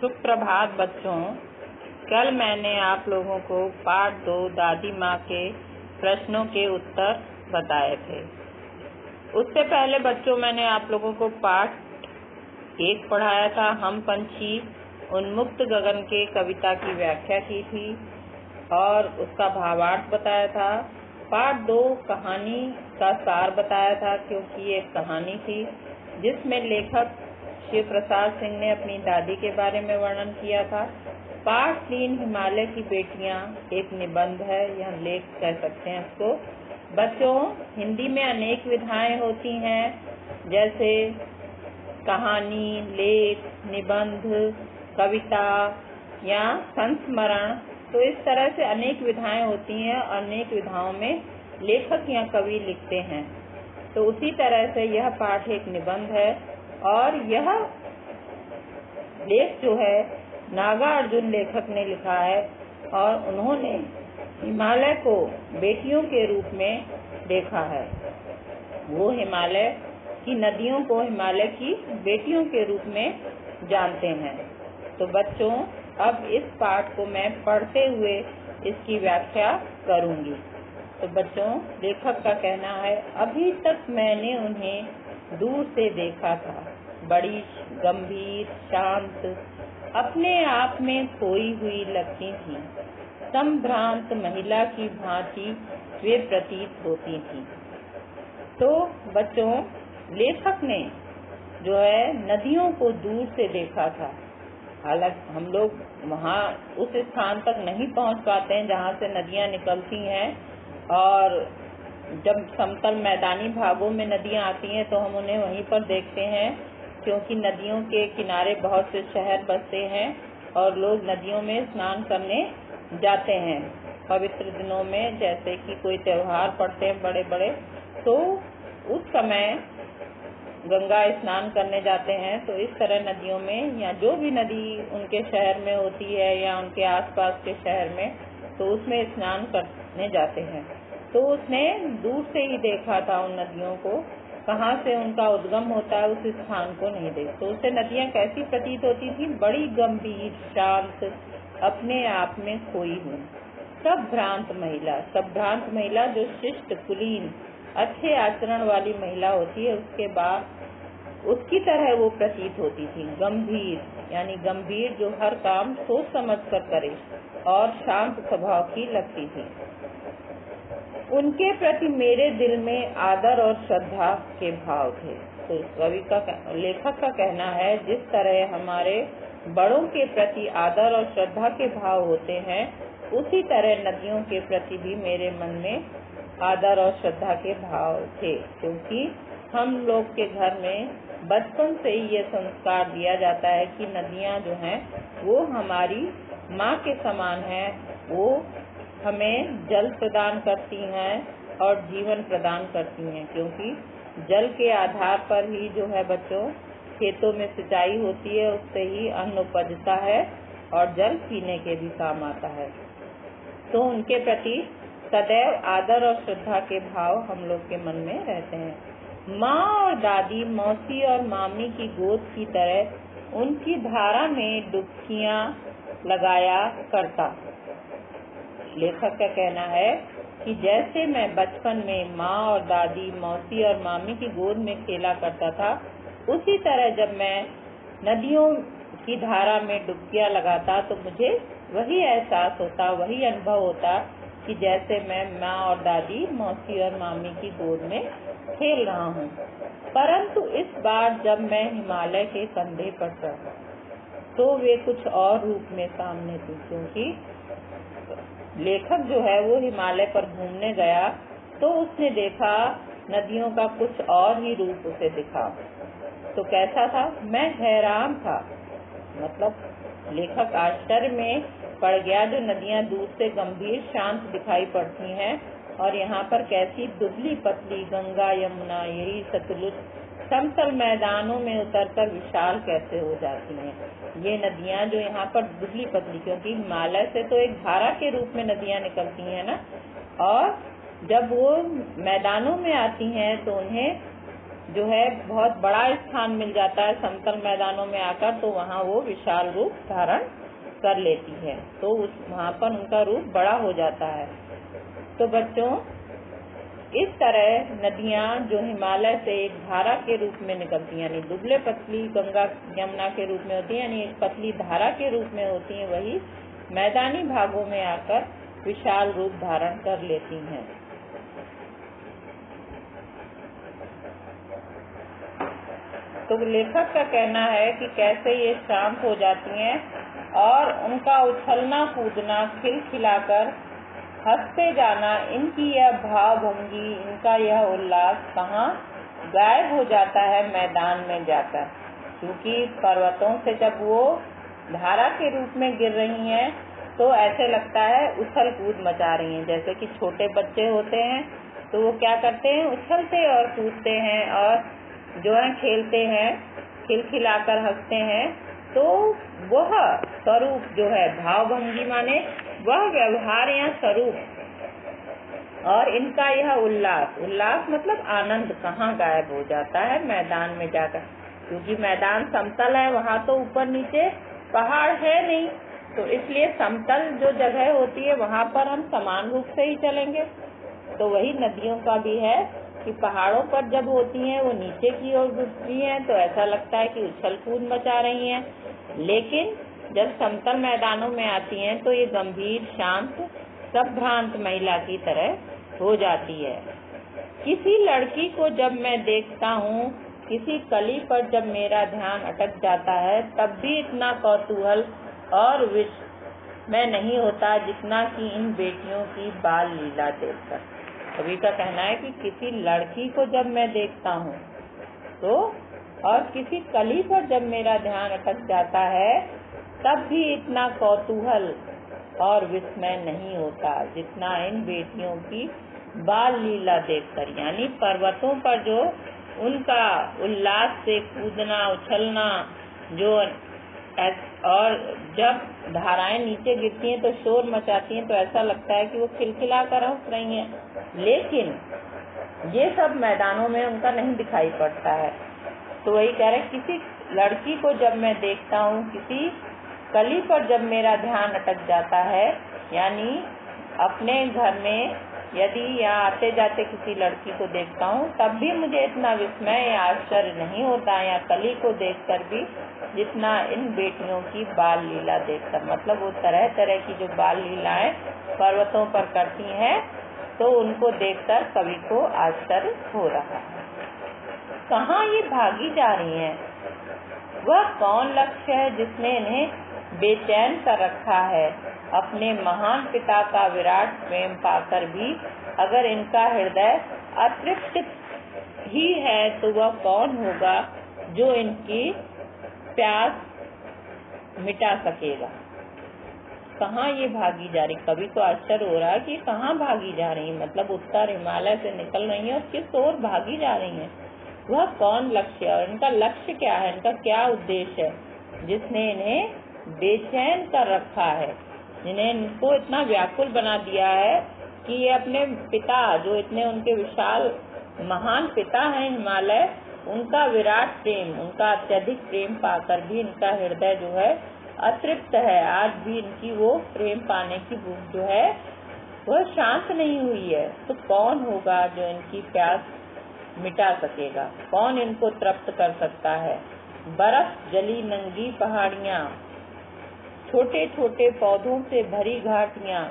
सुप्रभात बच्चों। कल मैंने आप लोगों को पाठ 2 दादी माँ के प्रश्नों के उत्तर बताए थे। उससे पहले बच्चों मैंने आप लोगों को पाठ 1 पढ़ाया था। हम पंछी उन्मुक्त गगन के कविता की व्याख्या की थी और उसका भावार्थ बताया था। पाठ 2 कहानी का सार बताया था, क्योंकि ये एक कहानी थी जिसमें लेखक शिव प्रसाद सिंह ने अपनी दादी के बारे में वर्णन किया था। पाठ 3 हिमालय की बेटियां एक निबंध है, यह लेख कह सकते हैं इसको। बच्चों, हिंदी में अनेक विधाएं होती हैं, जैसे कहानी, लेख, निबंध, कविता या संस्मरण। तो इस तरह से अनेक विधाएं होती हैं। अनेक विधाओं में लेखक या कवि लिखते हैं। तो उसी तरह से यह पाठ एक निबंध है और यह लेख जो है नागार्जुन लेखक ने लिखा है और उन्होंने हिमालय को बेटियों के रूप में देखा है। वो हिमालय की नदियों को हिमालय की बेटियों के रूप में जानते हैं। तो बच्चों, अब इस पाठ को मैं पढ़ते हुए इसकी व्याख्या करूंगी। तो बच्चों, लेखक का कहना है, अभी तक मैंने उन्हें दूर से देखा था, बड़ी गंभीर, शांत, अपने आप में खोई हुई लगती थी। संभ्रांत महिला की भांति वे प्रतीत होती थी। तो बच्चों, लेखक ने जो है नदियों को दूर से देखा था। हालांकि हम लोग वहाँ उस स्थान तक नहीं पहुँच पाते हैं जहाँ से नदियाँ निकलती हैं, और जब समतल मैदानी भागों में नदियाँ आती हैं तो हम उन्हें वहीं पर देखते हैं, क्योंकि नदियों के किनारे बहुत से शहर बसते हैं और लोग नदियों में स्नान करने जाते हैं पवित्र दिनों में, जैसे कि कोई त्योहार पड़ते हैं बड़े बड़े, तो उस समय गंगा स्नान करने जाते हैं। तो इस तरह नदियों में, या जो भी नदी उनके शहर में होती है या उनके आसपास के शहर में, तो उसमें स्नान करने जाते हैं। तो उसने दूर से ही देखा था उन नदियों को, कहाँ से उनका उद्गम होता है उस स्थान को नहीं देख। तो उससे नदियाँ कैसी प्रतीत होती थी? बड़ी गंभीर, शांत, अपने आप में खोई हुई। संभ्रांत महिला, संभ्रांत महिला जो शिष्ट, कुलीन, अच्छे आचरण वाली महिला होती है, उसके बाद उसकी तरह वो प्रतीत होती थी। गंभीर यानी गंभीर, जो हर काम सोच समझ कर करे, और शांत स्वभाव की लगती थी। उनके प्रति मेरे दिल में आदर और श्रद्धा के भाव थे। तो कवि का, लेखक का कहना है, जिस तरह हमारे बड़ों के प्रति आदर और श्रद्धा के भाव होते हैं, उसी तरह नदियों के प्रति भी मेरे मन में आदर और श्रद्धा के भाव थे। क्योंकि हम लोग के घर में बचपन से ही ये संस्कार दिया जाता है कि नदियाँ जो हैं वो हमारी माँ के समान हैं। वो हमें जल प्रदान करती हैं और जीवन प्रदान करती हैं, क्योंकि जल के आधार पर ही जो है बच्चों खेतों में सिंचाई होती है, उससे ही अन्न उपजता है और जल पीने के भी काम आता है। तो उनके प्रति सदैव आदर और श्रद्धा के भाव हम लोग के मन में रहते हैं। माँ और दादी, मौसी और मामी की गोद की तरह उनकी धारा में डुबकियाँ लगाया करता। लेखक का कहना है कि जैसे मैं बचपन में माँ और दादी, मौसी और मामी की गोद में खेला करता था, उसी तरह जब मैं नदियों की धारा में डुबकियाँ लगाता तो मुझे वही एहसास होता, वही अनुभव होता कि जैसे मैं माँ और दादी, मौसी और मामी की गोद में खेल रहा हूँ। परंतु इस बार जब मैं हिमालय के कंधे पर चढ़ा तो वे कुछ और रूप में सामने थी। क्योंकि लेखक जो है वो हिमालय पर घूमने गया तो उसने देखा नदियों का कुछ और ही रूप उसे दिखा। तो कैसा था? मैं हैरान था, मतलब लेखक आश्चर्य में पड़ गया। जो नदियाँ दूर से गंभीर, शांत दिखाई पड़ती हैं, और यहाँ पर कैसी दुबली पतली गंगा, यमुना, यही सतलुज समतल मैदानों में उतरकर विशाल कैसे हो जाती हैं। ये नदियाँ जो यहाँ पर दुबली पतली, क्योंकि हिमालय से तो एक धारा के रूप में नदियाँ निकलती हैं ना, और जब वो मैदानों में आती हैं तो उन्हें जो है बहुत बड़ा स्थान मिल जाता है समतल मैदानों में आकर, तो वहाँ वो विशाल रूप धारण कर लेती है, तो वहाँ पर उनका रूप बड़ा हो जाता है। तो बच्चों, इस तरह नदियाँ जो हिमालय से एक धारा के रूप में निकलती हैं, यानी दुबले पतली गंगा यमुना के रूप में होती है, यानी एक पतली धारा के रूप में होती हैं, वही मैदानी भागों में आकर विशाल रूप धारण कर लेती हैं। तो लेखक का कहना है कि कैसे ये शांत हो जाती हैं और उनका उछलना कूदना, खिलखिलाकर हंसते जाना, इनकी यह भावभंगी, इनका यह उल्लास कहाँ गायब हो जाता है मैदान में जाकर। क्योंकि पर्वतों से जब वो धारा के रूप में गिर रही हैं तो ऐसे लगता है उछल कूद मचा रही हैं। जैसे कि छोटे बच्चे होते हैं तो वो क्या करते हैं, उछलते और कूदते हैं और जो है खेलते हैं, खिलखिलाकर हंसते हैं। तो वह स्वरूप जो है भावभंगी माने वह व्यवहार या स्वरूप, और इनका यह उल्लास, उल्लास मतलब आनंद कहाँ गायब हो जाता है मैदान में जाकर। क्योंकि मैदान समतल है, वहाँ तो ऊपर नीचे पहाड़ है नहीं, तो इसलिए समतल जो जगह होती है वहाँ पर हम समान रूप से ही चलेंगे। तो वही नदियों का भी है कि पहाड़ों पर जब होती हैं वो नीचे की ओर घुसती हैं तो ऐसा लगता है कि उछल कूद मचा रही हैं, लेकिन जब समतल मैदानों में आती हैं तो ये गंभीर, शांत, संभ्रांत महिला की तरह हो जाती है। किसी लड़की को जब मैं देखता हूँ, किसी कली पर जब मेरा ध्यान अटक जाता है, तब भी इतना कौतूहल और विस्मय नहीं होता जितना कि इन बेटियों की बाल लीला देखकर। कवि का कहना है कि किसी लड़की को जब मैं देखता हूँ तो, और किसी कली पर जब मेरा ध्यान अटक जाता है, तब भी इतना कौतूहल और विस्मय नहीं होता जितना इन बेटियों की बाल लीला देखकर। यानी पर्वतों पर जो उनका उल्लास से कूदना, उछलना, जो और जब धाराएं नीचे गिरती हैं तो शोर मचाती हैं, तो ऐसा लगता है कि वो खिलखिला कर हंस रही हैं, लेकिन ये सब मैदानों में उनका नहीं दिखाई पड़ता है। तो वही कह रहे, किसी लड़की को जब मैं देखता हूँ, किसी कली पर जब मेरा ध्यान अटक जाता है, यानी अपने घर में यदि यहाँ आते जाते किसी लड़की को देखता हूँ तब भी मुझे इतना विस्मय या आश्चर्य नहीं होता, या कली को देखकर भी, जितना इन बेटियों की बाल लीला देखकर। मतलब वो तरह तरह की जो बाल लीलाएं पर्वतों पर करती हैं, तो उनको देखकर कवि को आश्चर्य हो रहा है। कहाँ ये भागी जा रही हैं? वह कौन लक्ष्य है जिसने इन्हें बेचैन कर रखा है? अपने महान पिता का विराट प्रेम पाकर भी अगर इनका हृदय अतृप्त ही है, तो वह कौन होगा जो इनकी प्यास मिटा सकेगा? कहाँ ये भागी जा रही? कभी तो आश्चर्य हो रहा है कि कहाँ भागी जा रही है, मतलब उत्तर हिमालय से निकल रही है और किस ओर भागी जा रही है। वह कौन लक्ष्य है और इनका लक्ष्य क्या है, इनका क्या उद्देश्य है जिसने इन्हें बेचैन कर रखा है, जिन्हें इनको इतना व्याकुल बना दिया है कि ये अपने पिता, जो इतने उनके विशाल महान पिता हैं हिमालय, उनका विराट प्रेम, उनका अत्यधिक प्रेम पाकर भी इनका हृदय जो है अतृप्त है। आज भी इनकी वो प्रेम पाने की भूख जो है वह शांत नहीं हुई है। तो कौन होगा जो इनकी प्यास मिटा सकेगा? कौन इनको तृप्त कर सकता है? बर्फ जली नंगी पहाड़ियाँ, छोटे छोटे पौधों से भरी घाटियाँ,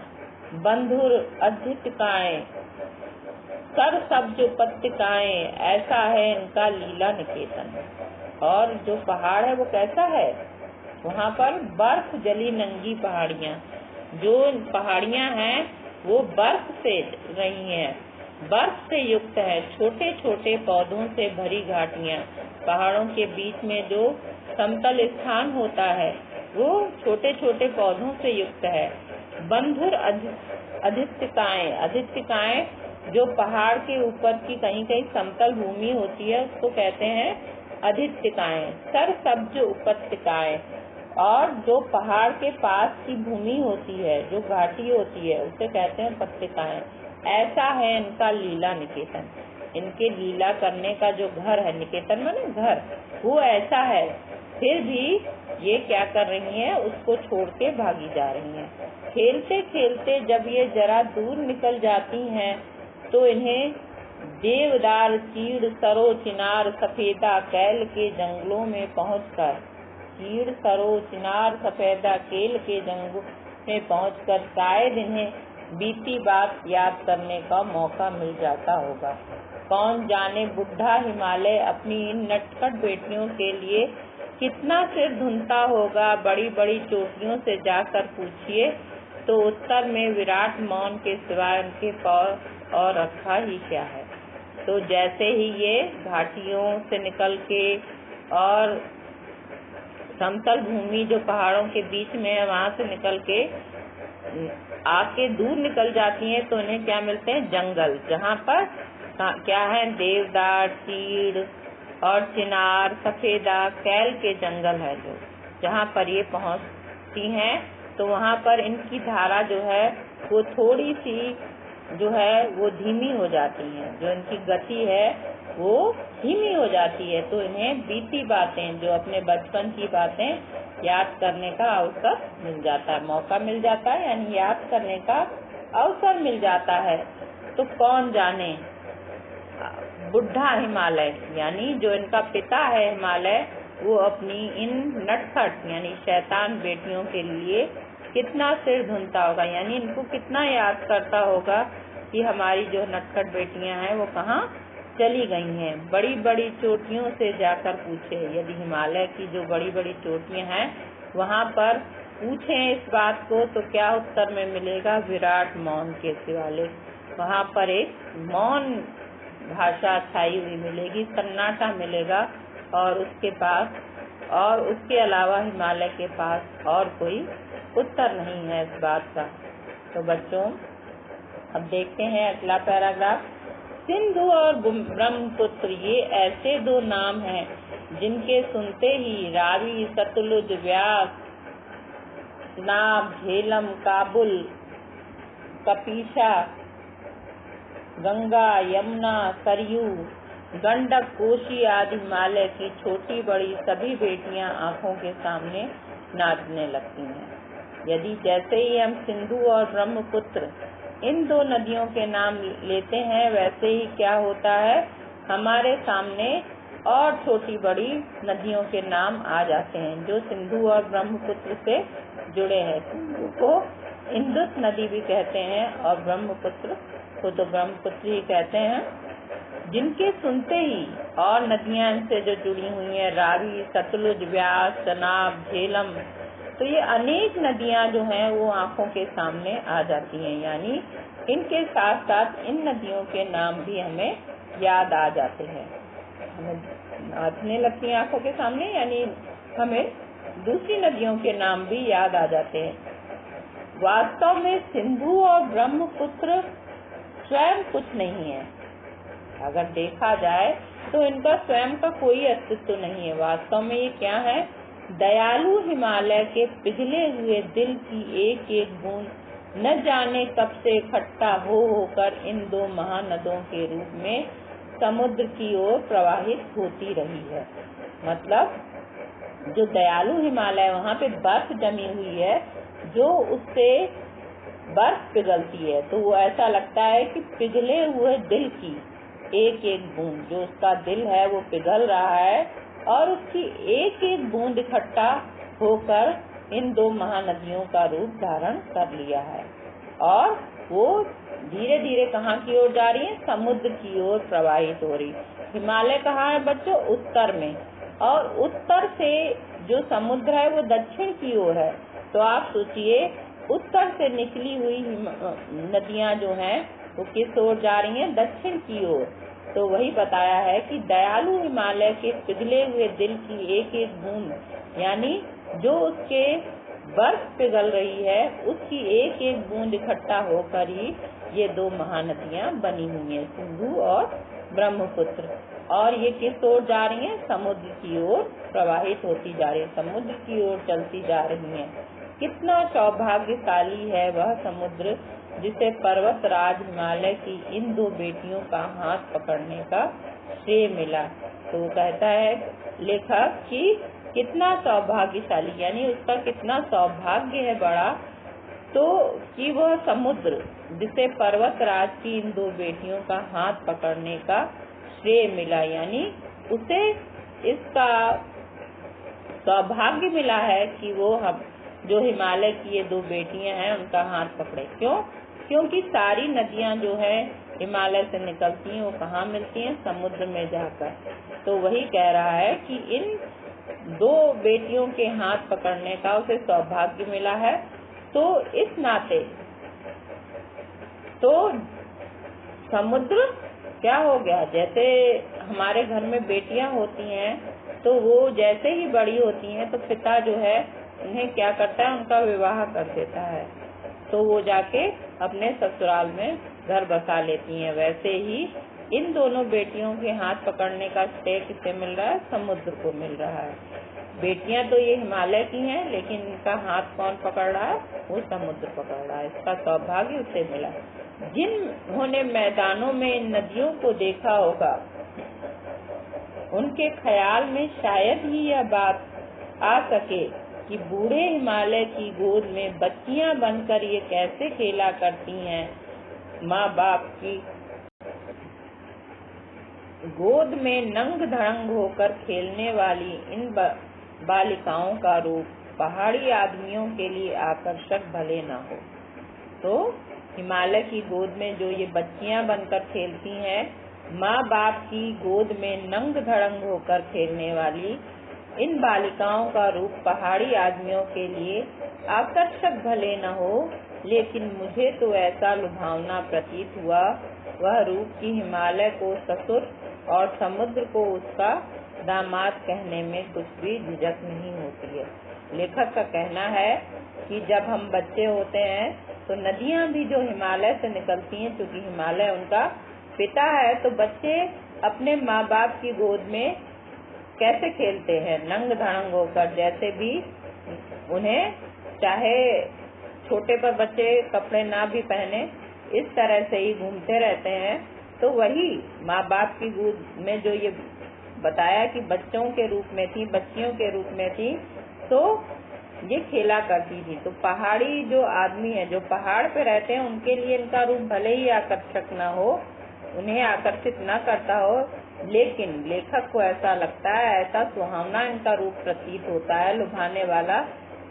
बंधुर अद्भुतकाएं, कर सब्ज उपत्यकाएं, ऐसा है इनका लीला निकेतन। और जो पहाड़ है वो कैसा है? वहाँ पर बर्फ जली नंगी पहाड़ियाँ, जो पहाड़ियाँ हैं वो बर्फ से रही हैं, बर्फ से युक्त है। छोटे छोटे पौधों से भरी घाटियाँ, पहाड़ों के बीच में जो समतल स्थान होता है वो छोटे छोटे पौधों से युक्त है। बंधुर अधिष्टिकाएं, अधिष्टिकाएं जो पहाड़ के ऊपर की कहीं कहीं समतल भूमि होती है उसको कहते हैं अधिष्टिकाएं। सरसब्ज उपत्यकाएं, और जो पहाड़ के पास की भूमि होती है, जो घाटी होती है, उसे कहते हैं उपत्यकाएं। ऐसा है इनका लीला निकेतन। इनके लीला करने का जो घर है, निकेतन माने घर, वो ऐसा है, फिर भी ये क्या कर रही हैं, उसको छोड़ के भागी जा रही हैं। खेलते खेलते जब ये जरा दूर निकल जाती हैं तो इन्हें देवदार, चीड़, सरो, चिनार, सफेदा, कैल के जंगलों में पहुंचकर, चीड़, सरो, चिनार, सफेदा, केल के जंगलों में पहुंचकर शायद इन्हें बीती बात याद करने का मौका मिल जाता होगा। कौन जाने बुढ़ा हिमालय अपनी इन नटखट बेटियों के लिए कितना सिर धुनता होगा। बड़ी बड़ी चोटियों से जाकर पूछिए तो उत्तर में विराट मौन के सिवाय उनके पास और रखा ही क्या है। तो जैसे ही ये घाटियों से निकल के और समतल भूमि जो पहाड़ों के बीच में है वहाँ से निकल के आके दूर निकल जाती हैं तो इन्हें क्या मिलते हैं, जंगल, जहाँ पर क्या है, देवदार, चीड़ और चिनार, सफेदा, कैल के जंगल है। जो जहाँ पर ये पहुँचती हैं तो वहाँ पर इनकी धारा जो है वो थोड़ी सी जो है वो धीमी हो जाती है, जो इनकी गति है वो धीमी हो जाती है। तो इन्हें बीती बातें, जो अपने बचपन की बातें याद करने का अवसर मिल जाता है, मौका मिल जाता है, यानी याद करने का अवसर मिल जाता है। तो कौन जाने बुढ़ा हिमालय, यानी जो इनका पिता है हिमालय, वो अपनी इन नटखट यानी शैतान बेटियों के लिए कितना सिर धुनता होगा, यानी इनको कितना याद करता होगा कि हमारी जो नटखट बेटियां हैं वो कहाँ चली गई हैं। बड़ी बड़ी चोटियों से जाकर पूछे, यदि हिमालय की जो बड़ी बड़ी चोटियां हैं वहाँ पर पूछें इस बात को तो क्या उत्तर में मिलेगा, विराट मौन के सिवाले। वहाँ पर एक मौन भाषा छाई हुई मिलेगी, सन्नाटा मिलेगा और उसके पास और उसके अलावा हिमालय के पास और कोई उत्तर नहीं है इस बात का। तो बच्चों अब देखते हैं अगला पैराग्राफ। सिंधु और ब्रह्मपुत्र ये ऐसे दो नाम हैं जिनके सुनते ही रावी, सतलुज, व्यास, नाब, झेलम, काबुल, कपीशा, गंगा, यमुना, सरयू, गंडक, कोशी आदि हिमालय की छोटी बड़ी सभी बेटियां आंखों के सामने नाचने लगती हैं। यदि जैसे ही हम सिंधु और ब्रह्मपुत्र इन दो नदियों के नाम लेते हैं वैसे ही क्या होता है, हमारे सामने और छोटी बड़ी नदियों के नाम आ जाते हैं जो सिंधु और ब्रह्मपुत्र से जुड़े हैं। सिंधु को इंदुस नदी भी कहते हैं और ब्रह्मपुत्र को तो ब्रह्मपुत्र ही कहते हैं, जिनके सुनते ही और नदियां इनसे जो जुड़ी हुई हैं, रावी, सतलुज, व्यास, चनाब, झेलम, तो ये अनेक नदियां जो हैं वो आंखों के सामने आ जाती हैं। यानी इनके साथ साथ इन नदियों के नाम भी हमें याद आ जाते हैं, हमें नाचने लगती हैं आंखों के सामने, यानी हमें दूसरी नदियों के नाम भी याद आ जाते हैं। वास्तव में सिंधु और ब्रह्मपुत्र स्वयं कुछ नहीं है। अगर देखा जाए तो इनका स्वयं का कोई अस्तित्व नहीं है। वास्तव में ये क्या है, दयालु हिमालय के पिघले हुए दिल की एक एक बूंद न जाने कब से इकट्ठा होकर इन दो महानदों के रूप में समुद्र की ओर प्रवाहित होती रही है। मतलब जो दयालु हिमालय, वहाँ पे बर्फ जमी हुई है, जो उससे बर्फ पिघलती है तो वो ऐसा लगता है कि पिघले हुए दिल की एक एक बूंद, जो उसका दिल है वो पिघल रहा है और उसकी एक एक बूंद इकट्ठा होकर इन दो महानदियों का रूप धारण कर लिया है और वो धीरे धीरे कहाँ की ओर जा रही है, समुद्र की ओर प्रवाहित हो रही। हिमालय कहाँ है बच्चों, उत्तर में, और उत्तर से जो समुद्र है वो दक्षिण की ओर है। तो आप सोचिए उत्तर से निकली हुई नदियाँ जो हैं वो किस ओर जा रही हैं, दक्षिण की ओर। तो वही बताया है कि दयालु हिमालय के पिघले हुए दिल की एक एक बूंद, यानी जो उसके बर्फ पिघल रही है उसकी एक एक बूंद इकट्ठा होकर ही ये दो महानदियां बनी हुई हैं, सिंधु और ब्रह्मपुत्र। और ये किस ओर जा रही हैं, समुद्र की ओर प्रवाहित होती जा रही है, समुद्र की ओर चलती जा रही हैं। कितना सौभाग्यशाली है वह समुद्र जिसे पर्वतराज हिमालय की इन दो बेटियों का हाथ पकड़ने का श्रेय मिला। तो वो कहता है लेखक कि कितना सौभाग्यशाली, यानी उसका कितना सौभाग्य है बड़ा, तो कि वह समुद्र जिसे पर्वतराज की इन दो बेटियों का हाथ पकड़ने का श्रेय मिला, यानी उसे इसका सौभाग्य मिला है कि वो हम जो हिमालय की ये दो बेटियां हैं उनका हाथ पकड़े। क्यों? क्योंकि सारी नदियां जो है हिमालय से निकलती हैं वो कहाँ मिलती हैं? समुद्र में जाकर। तो वही कह रहा है कि इन दो बेटियों के हाथ पकड़ने का उसे सौभाग्य मिला है। तो इस नाते तो समुद्र क्या हो गया, जैसे हमारे घर में बेटियां होती हैं तो वो जैसे ही बड़ी होती हैं तो पिता जो है उन्हें क्या करता है, उनका विवाह कर देता है, तो वो जाके अपने ससुराल में घर बसा लेती हैं। वैसे ही इन दोनों बेटियों के हाथ पकड़ने का श्रेय किसे मिल रहा है? समुद्र को मिल रहा है। बेटियां तो ये हिमालय की हैं, लेकिन इनका हाथ कौन पकड़ रहा है? वो समुद्र पकड़ रहा है। इसका सौभाग्य उसे मिला। जिन्होंने मैदानों में इन नदियों को देखा होगा उनके ख्याल में शायद ही यह बात आ सके कि बूढ़े हिमालय की गोद में बच्चियां बनकर ये कैसे खेला करती हैं। माँ बाप की गोद में नंग धड़ंग होकर खेलने वाली इन बालिकाओं का रूप पहाड़ी आदमियों के लिए आकर्षक भले न हो। तो हिमालय की गोद में जो ये बच्चियां बनकर खेलती हैं, माँ बाप की गोद में नंग धड़ंग होकर खेलने वाली इन बालिकाओं का रूप पहाड़ी आदमियों के लिए आकर्षक भले न हो, लेकिन मुझे तो ऐसा लुभावना प्रतीत हुआ वह रूप कि हिमालय को ससुर और समुद्र को उसका दामाद कहने में कुछ भी झिझक नहीं होती है। लेखक का कहना है कि जब हम बच्चे होते हैं तो नदियां भी जो हिमालय से निकलती हैं, क्योंकि हिमालय उनका पिता है, तो बच्चे अपने माँ बाप की गोद में कैसे खेलते हैं? नंग धड़ंग होकर। जैसे भी उन्हें चाहे छोटे पर बच्चे कपड़े ना भी पहने, इस तरह से ही घूमते रहते हैं। तो वही माँ बाप की गोद में जो ये बताया कि बच्चों के रूप में थी, बच्चियों के रूप में थी, तो ये खेला करती थी। तो पहाड़ी जो आदमी है, जो पहाड़ पे रहते हैं, उनके लिए इनका रूप भले ही आकर्षक न हो, उन्हें आकर्षित न करता हो, लेकिन लेखक को ऐसा लगता है, ऐसा सुहावना इनका रूप प्रतीत होता है, लुभाने वाला,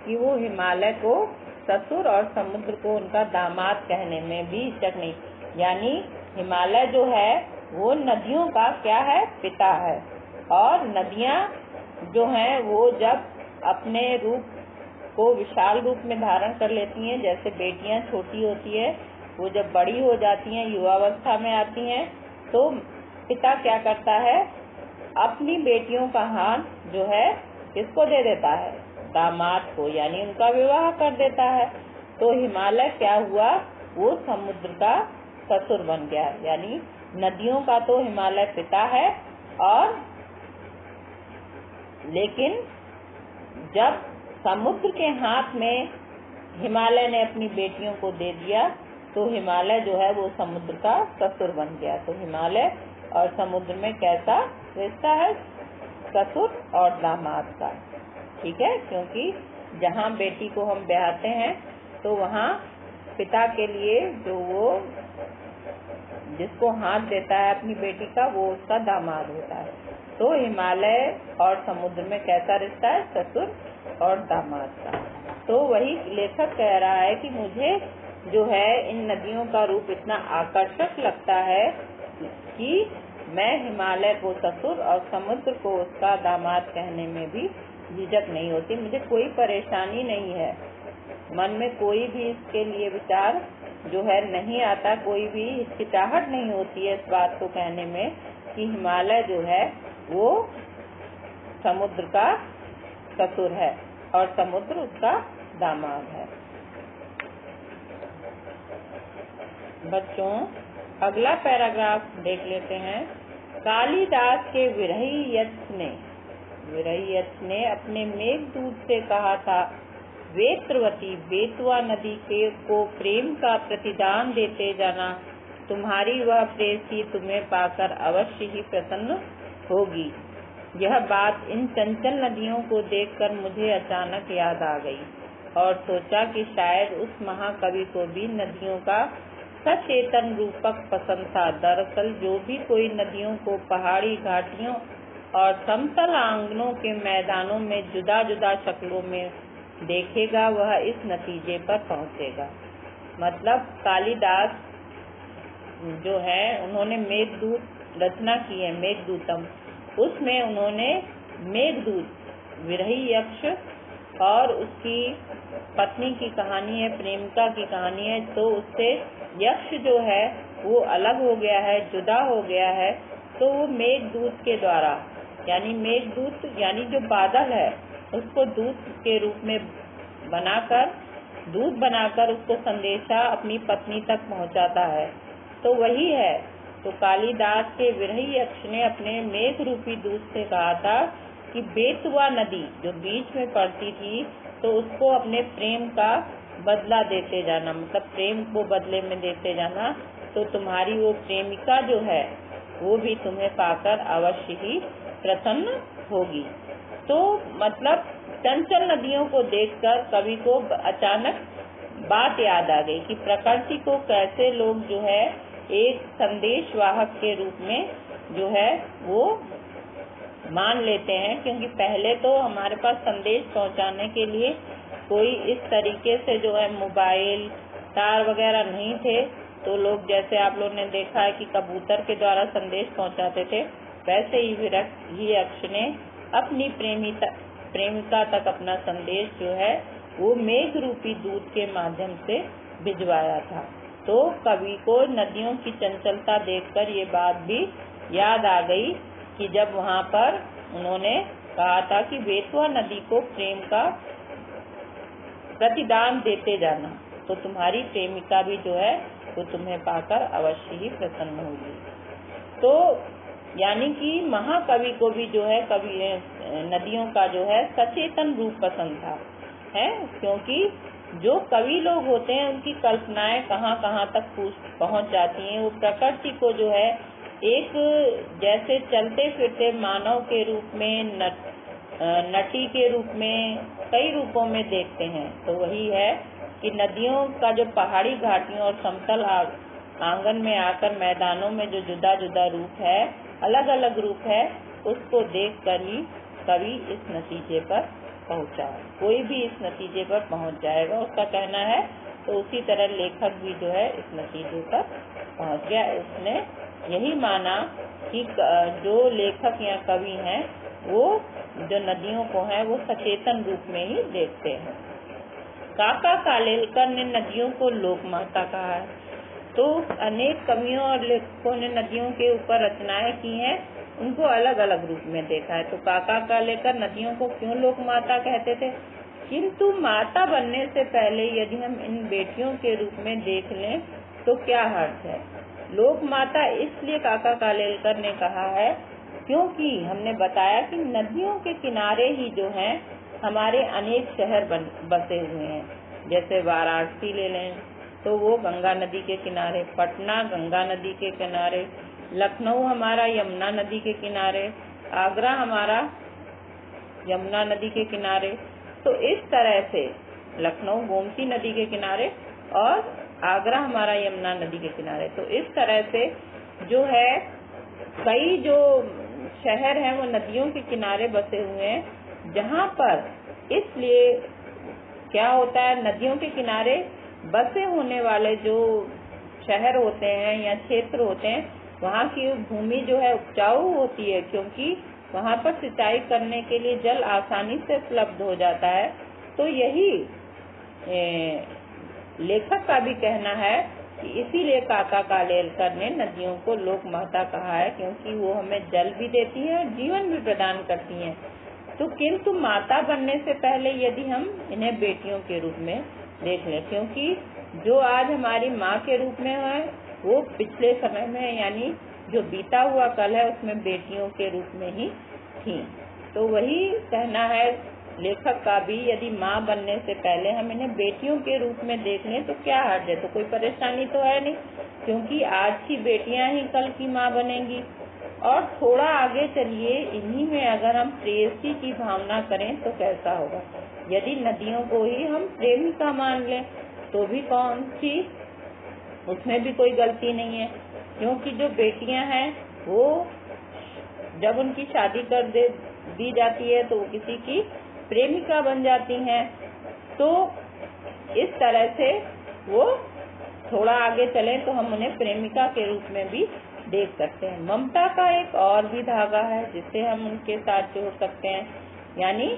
कि वो हिमालय को ससुर और समुद्र को उनका दामाद कहने में भी हिचक नहीं। यानी हिमालय जो है वो नदियों का क्या है? पिता है। और नदियां जो हैं वो जब अपने रूप को विशाल रूप में धारण कर लेती हैं, जैसे बेटियां छोटी होती है, वो जब बड़ी हो जाती हैं, युवावस्था में आती हैं, तो पिता क्या करता है? अपनी बेटियों का हाथ जो है किसको दे देता है? दामाद को, यानी उनका विवाह कर देता है। तो हिमालय क्या हुआ? वो समुद्र का ससुर बन गया। यानी नदियों का तो हिमालय पिता है, और लेकिन जब समुद्र के हाथ में हिमालय ने अपनी बेटियों को दे दिया, तो हिमालय जो है वो समुद्र का ससुर बन गया। तो हिमालय और समुद्र में कैसा रिश्ता है? ससुर और दामाद का। ठीक है, क्योंकि जहाँ बेटी को हम ब्याहते हैं तो वहाँ पिता के लिए जो वो जिसको हाथ देता है अपनी बेटी का, वो उसका दामाद होता है। तो हिमालय और समुद्र में कैसा रिश्ता है? ससुर और दामाद का। तो वही लेखक कह रहा है कि मुझे जो है इन नदियों का रूप इतना आकर्षक लगता है कि मैं हिमालय को ससुर और समुद्र को उसका दामाद कहने में भी झिझक नहीं होती। मुझे कोई परेशानी नहीं है, मन में कोई भी इसके लिए विचार जो है नहीं आता, कोई भी हिचकिचाहट नहीं होती है इस बात को कहने में कि हिमालय जो है वो समुद्र का ससुर है और समुद्र उसका दामाद है। बच्चों, अगला पैराग्राफ देख लेते हैं। कालिदास के विरही यक्ष ने अपने मेघदूत से कहा था, वेत्रवती बेतवा नदी के को प्रेम का प्रतिदान देते जाना। तुम्हारी वह प्रेयसी तुम्हें पाकर अवश्य ही प्रसन्न होगी। यह बात इन चंचल नदियों को देखकर मुझे अचानक याद आ गई और सोचा कि शायद उस महाकवि को भी नदियों का सचेतन रूपक पसंद था। दरअसल जो भी कोई नदियों को पहाड़ी घाटियों और समतल आंगनों के मैदानों में जुदा जुदा शक्लों में देखेगा, वह इस नतीजे पर पहुंचेगा। मतलब कालिदास जो है उन्होंने मेघदूत रचना की है, मेघदूतम। उसमें उन्होंने मेघदूत विरही यक्ष और उसकी पत्नी की कहानी है, प्रेमिका की कहानी है। तो उससे यक्ष जो है वो अलग हो गया है, जुदा हो गया है। तो वो मेघदूत के द्वारा, यानी मेघदूत यानी जो बादल है उसको दूत के रूप में दूत बनाकर उसको संदेशा अपनी पत्नी तक पहुंचाता है। तो वही है। तो कालिदास के विरही यक्ष ने अपने मेघ रूपी दूत से कहा था कि बेतवा नदी जो बीच में पड़ती थी, तो उसको अपने प्रेम का बदला देते जाना, मतलब प्रेम को बदले में देते जाना। तो तुम्हारी वो प्रेमिका जो है वो भी तुम्हें पाकर अवश्य ही प्रसन्न होगी। तो मतलब चंचल नदियों को देखकर कवि को अचानक बात याद आ गई कि प्रकृति को कैसे लोग जो है एक संदेश वाहक के रूप में जो है वो मान लेते हैं। क्योंकि पहले तो हमारे पास संदेश पहुंचाने के लिए कोई इस तरीके से जो है मोबाइल तार वगैरह नहीं थे। तो लोग, जैसे आप लोगों ने देखा है कि कबूतर के द्वारा संदेश पहुंचाते थे, वैसे ही यक्ष ने अपनी प्रेमिका तक अपना संदेश जो है वो मेघ रूपी दूत के माध्यम से भिजवाया था। तो कवि को नदियों की चंचलता देखकर ये बात भी याद आ गई कि जब वहाँ पर उन्होंने कहा था कि बेतवा नदी को प्रेम का प्रतिदान देते जाना, तो तुम्हारी प्रेमिका भी जो है वो तुम्हें पाकर अवश्य ही प्रसन्न होगी। तो यानी कि महाकवि को भी जो है नदियों का जो है सचेतन रूप पसंद था, है। क्योंकि जो कवि लोग होते हैं उनकी कल्पनाएं कहाँ कहाँ तक पहुँच जाती हैं। वो प्रकृति को जो है एक जैसे चलते फिरते मानव के रूप में, नटी के रूप में, कई रूपों में देखते हैं। तो वही है कि नदियों का जो पहाड़ी घाटियों और समतल आंगन में आकर मैदानों में जो जुदा जुदा रूप है, अलग अलग रूप है, उसको देखकर ही कवि इस नतीजे पर पहुंचा। कोई भी इस नतीजे पर पहुंच जाएगा, उसका कहना है। तो उसी तरह लेखक भी जो है इस नतीजे पर पहुंच गया। उसने यही माना कि जो लेखक या कवि हैं वो जो नदियों को है वो सचेतन रूप में ही देखते हैं। काका कालेलकर ने नदियों को लोक माता कहा है। तो अनेक कवियों और लेखकों ने नदियों के ऊपर रचनाएं की हैं, उनको अलग अलग रूप में देखा है। तो काका कालेलकर नदियों को क्यों लोक माता कहते थे? किंतु माता बनने से पहले यदि हम इन बेटियों के रूप में देख लें तो क्या अर्थ है? लोक माता इसलिए काका कालेलकर ने कहा है क्योंकि हमने बताया कि नदियों के किनारे ही जो हैं हमारे अनेक शहर बसे हुए हैं। जैसे वाराणसी ले लें तो वो गंगा नदी के किनारे, पटना गंगा नदी के किनारे, लखनऊ हमारा यमुना नदी के किनारे, आगरा हमारा यमुना नदी के किनारे। तो इस तरह से लखनऊ गोमती नदी के किनारे और आगरा हमारा यमुना नदी के किनारे। तो इस तरह से जो है कई जो शहर हैं वो नदियों के किनारे बसे हुए हैं, जहाँ पर इसलिए क्या होता है, नदियों के किनारे बसे होने वाले जो शहर होते हैं या क्षेत्र होते हैं, वहाँ की भूमि जो है उपजाऊ होती है, क्योंकि वहाँ पर सिंचाई करने के लिए जल आसानी से उपलब्ध हो जाता है। तो यही लेखक का भी कहना है कि इसीलिए काका कालेलकर ने नदियों को लोक माता कहा है, क्योंकि वो हमें जल भी देती है और जीवन भी प्रदान करती हैं। तो किंतु माता बनने से पहले यदि हम इन्हें बेटियों के रूप में देख लें, क्योंकि जो आज हमारी माँ के रूप में है वो पिछले समय में, यानी जो बीता हुआ कल है, उसमें बेटियों के रूप में ही थी। तो वही कहना है लेखक का भी यदि माँ बनने से पहले हम इन्हें बेटियों के रूप में देख लें तो क्या हर्ज है, तो कोई परेशानी तो है नहीं, क्योंकि आज की बेटियां ही कल की माँ बनेंगी। और थोड़ा आगे चलिए, इन्हीं में अगर हम प्रेयसी की भावना करें तो कैसा होगा। यदि नदियों को ही हम प्रेमिका मान लें तो भी कौन सी, उसमें भी कोई गलती नहीं है, क्योंकि जो बेटियां हैं वो जब उनकी शादी कर दी जाती है तो वो किसी की प्रेमिका बन जाती हैं। तो इस तरह से वो थोड़ा आगे चलें तो हम उन्हें प्रेमिका के रूप में भी देख सकते हैं। ममता का एक और भी धागा है जिसे हम उनके साथ जोड़ सकते हैं, यानी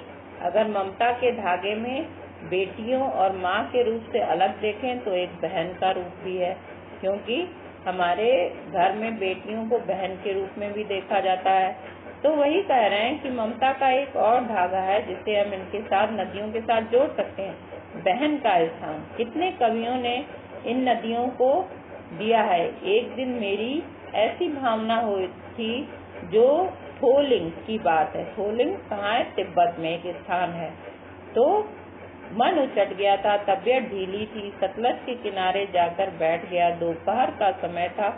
अगर ममता के धागे में बेटियों और माँ के रूप से अलग देखें तो एक बहन का रूप भी है, क्योंकि हमारे घर में बेटियों को बहन के रूप में भी देखा जाता है। तो वही कह रहे हैं कि ममता का एक और धागा है जिसे हम इनके साथ, नदियों के साथ जोड़ सकते हैं, बहन का स्थान। कितने कवियों ने इन नदियों को दिया है। एक दिन मेरी ऐसी भावना हुई थी, जो थोलिंग की बात है। थोलिंग कहाँ है? तिब्बत में एक स्थान है। तो मन उचट गया था, तबीयत ढीली थी, सतलज के किनारे जाकर बैठ गया। दोपहर का समय था,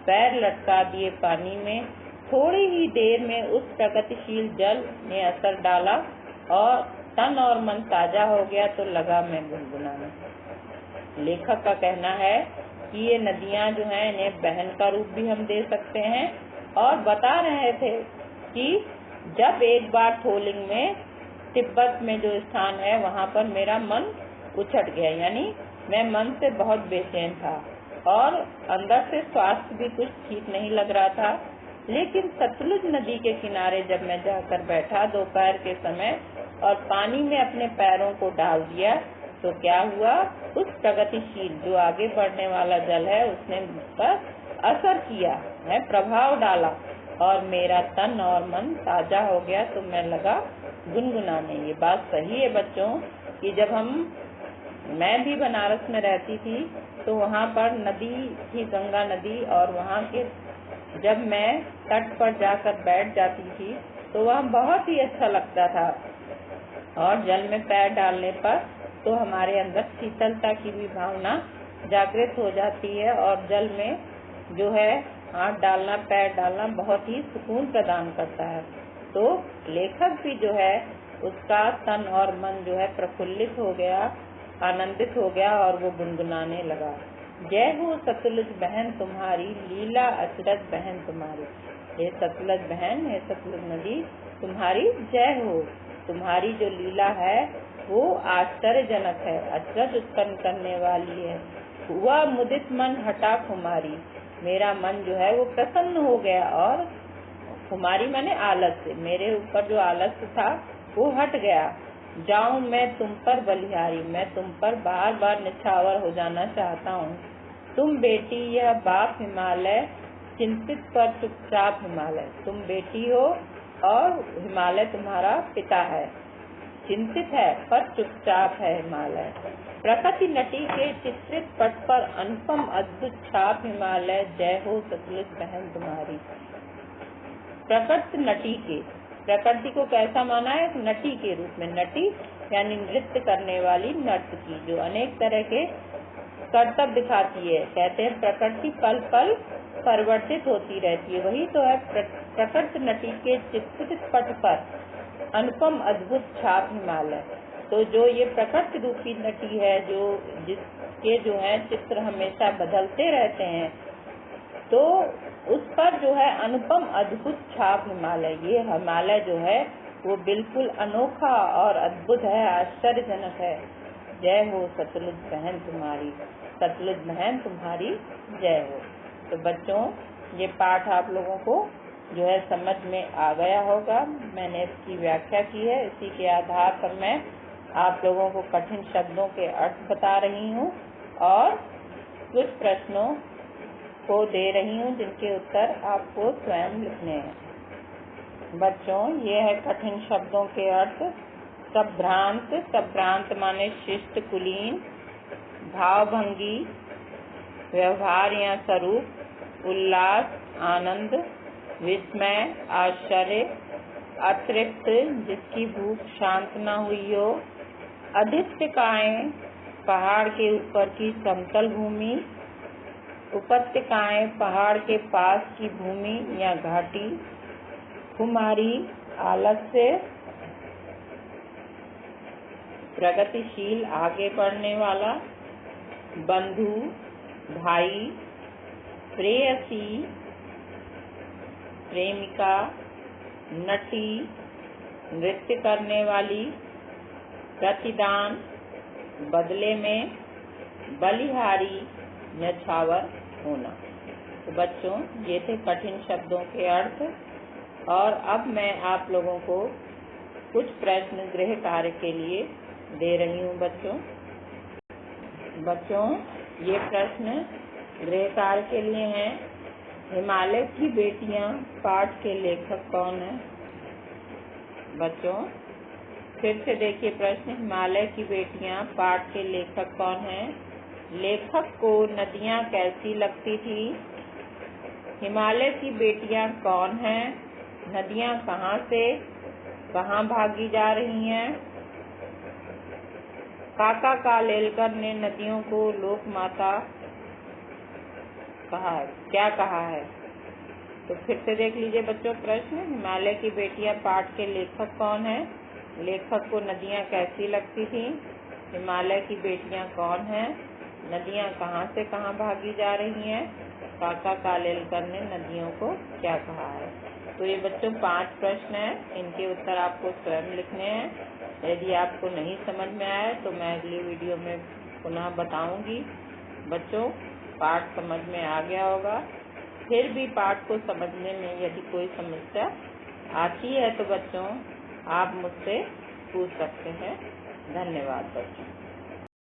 पैर लटका दिए पानी में। थोड़ी ही देर में उस प्रगतिशील जल ने असर डाला और तन और मन ताजा हो गया, तो लगा मैं गुनगुनाने। लेखक का कहना है कि ये नदियां जो हैं इन्हें बहन का रूप भी हम दे सकते हैं, और बता रहे थे कि जब एक बार थोलिंग में, तिब्बत में जो स्थान है, वहाँ पर मेरा मन उछट गया, यानी मैं मन से बहुत बेचैन था और अंदर से स्वास्थ्य भी कुछ ठीक नहीं लग रहा था। लेकिन सतलुज नदी के किनारे जब मैं जाकर बैठा दोपहर के समय और पानी में अपने पैरों को डाल दिया, तो क्या हुआ, उस प्रगतिशील जो आगे बढ़ने वाला जल है उसने मुझ पर असर किया है, प्रभाव डाला, और मेरा तन और मन ताजा हो गया, तो मैं लगा गुनगुनाने। ये बात सही है बच्चों कि जब मैं भी बनारस में रहती थी तो वहाँ पर नदी थी, गंगा नदी, और वहाँ के जब मैं तट पर जाकर बैठ जाती थी तो वहाँ बहुत ही अच्छा लगता था, और जल में पैर डालने पर तो हमारे अंदर शीतलता की भी भावना जागृत हो जाती है, और जल में जो है हाथ डालना, पैर डालना बहुत ही सुकून प्रदान करता है। तो लेखक भी जो है उसका तन और मन जो है प्रफुल्लित हो गया, आनंदित हो गया, और वो गुनगुनाने लगा। जय हो सतलुज बहन तुम्हारी, लीला अचरज बहन तुम्हारी। हे सतलुज बहन, हे सतलुज नदी, तुम्हारी जय हो। तुम्हारी जो लीला है वो आश्चर्यजनक है, अचरज उत्पन्न करने वाली है। हुआ मुदित मन हटा खुमारी, मेरा मन जो है वो प्रसन्न हो गया, और खुमारी माने आलस से, मेरे ऊपर जो आलस था वो हट गया। जाऊं मैं तुम पर बलिहारी, मैं तुम पर बार बार निछावर हो जाना चाहता हूँ। तुम बेटी यह बाप हिमालय, चिंतित पर चुपचाप हिमालय। तुम बेटी हो और हिमालय तुम्हारा पिता है, चिंतित है पर चुपचाप है हिमालय। प्रकृति नटी के चित्रित पट पर अनुपम अद्भुत छाप हिमालय, जय हो सतलुज बहन तुम्हारी। प्रकृति नटी के, प्रकृति को कैसा माना है? नटी के रूप में। नटी यानी नृत्य करने वाली नर्तकी, जो अनेक तरह के कर्तव्य दिखाती है। कहते हैं प्रकृति पल पल परिवर्तित होती रहती है, वही तो है प्रकृति नटी के चित्रित पट पर अनुपम अद्भुत छाप हिमालय। तो जो ये प्रकृति रूपी नटी है, जो जिसके जो है चित्र हमेशा बदलते रहते हैं, तो उस पर जो है अनुपम अद्भुत छाप हिमालय। ये हिमालय जो है वो बिल्कुल अनोखा और अद्भुत है, आश्चर्यजनक है। जय हो सतलुज बहन तुम्हारी, सतलुज बहन तुम्हारी जय हो। तो बच्चों, ये पाठ आप लोगों को जो है समझ में आ गया होगा। मैंने इसकी व्याख्या की है, इसी के आधार पर मैं आप लोगों को कठिन शब्दों के अर्थ बता रही हूँ और कुछ प्रश्नों को दे रही हूँ जिनके उत्तर आपको स्वयं लिखने हैं। बच्चों, ये है कठिन शब्दों के अर्थ। संभ्रांत, संभ्रांत माने शिष्ट, कुलीन, भावभंगी, व्यवहार या स्वरूप, उल्लास, आनंद, विस्मय, आश्चर्य, अतृप्त जिसकी भूख शांत न हुई हो। अधिष्टिकाएं पहाड़ के ऊपर की समतल भूमि। उपत्यकाएं पहाड़ के पास की भूमि या घाटी। कुमारी आलस्य प्रगतिशील आगे बढ़ने वाला। बंधु भाई। प्रेयसी प्रेमिका। नटी नृत्य करने वाली। प्रतिदान बदले में। बलिहारी न्यौछावर होना। तो बच्चों, ये थे कठिन शब्दों के अर्थ। और अब मैं आप लोगों को कुछ प्रश्न गृह कार्य के लिए दे रही हूँ। बच्चों, ये प्रश्न गृह कार्य के लिए हैं। हिमालय की बेटियां पाठ के लेखक कौन हैं? बच्चों, फिर से देखिए प्रश्न। हिमालय की बेटियां पाठ के लेखक कौन हैं? लेखक को नदियां कैसी लगती थी? हिमालय की बेटियां कौन हैं? नदियां कहाँ से कहाँ भागी जा रही हैं? काका कालेलकर ने नदियों को लोक माता क्या कहा है? तो फिर से देख लीजिए बच्चों प्रश्न। हिमालय की बेटियां पाठ के लेखक कौन है? लेखक को नदियां कैसी लगती थी? हिमालय की बेटियां कौन हैं? नदियां कहाँ से कहाँ भागी जा रही हैं? काका कालेलकर ने नदियों को क्या कहा है? तो ये बच्चों 5 प्रश्न हैं। इनके उत्तर आपको स्वयं लिखने हैं। यदि आपको नहीं समझ में आए तो मैं अगली वीडियो में पुनः बताऊंगी। बच्चों, पाठ समझ में आ गया होगा। फिर भी पाठ को समझने में यदि कोई समस्या आती है तो बच्चों आप मुझसे पूछ सकते हैं। धन्यवाद बच्चों।